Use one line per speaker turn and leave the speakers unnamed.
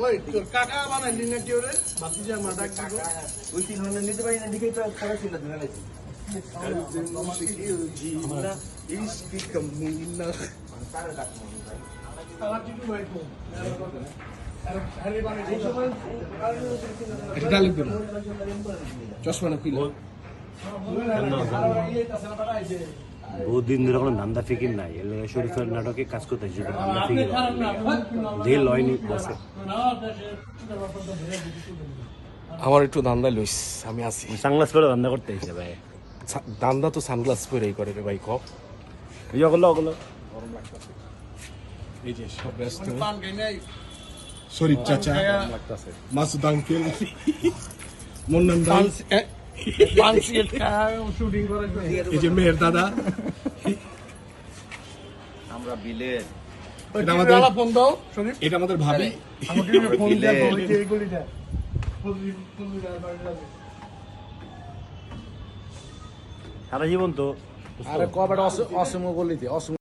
ওই তোর কাকা বানাইলি না কেউ রে ভাতিজা মা ডাক দিব
ওই 3 ঘন্টা নিতে পারি না দেখেই তো খারাপ ছিল ধরে লাইছি
ইসকি কামিনা
তার ডাক
আমার কিছু ভাই তো এটা ডাল দিন চশমা না কিলো
বহুত দিন ধরে কোনো ধান্দা ফিকির নাই এর লাগে শরীফের নাটকে কাজ করতে যদি ধান্দা ফিকির দিল লয়নি বসে
আমার একটু ধান্দা লইস আমি আছি
সানগ্লাস পরে ধান্দা করতে হইছে ভাই
ধান্দা তো সানগ্লাস পরেই করে রে ভাই ক
ওগুলো ওগুলো
এই যে সব ব্যস্ত শরীফ চাচা মাসুদ আঙ্কেল মুন্নান ভাই এই যে মেয়ের দাদা
আমরা বিলের
এটা আমাদের ভাবি
সারা জীবন তো
আরে কবে অসম গলিতে অসম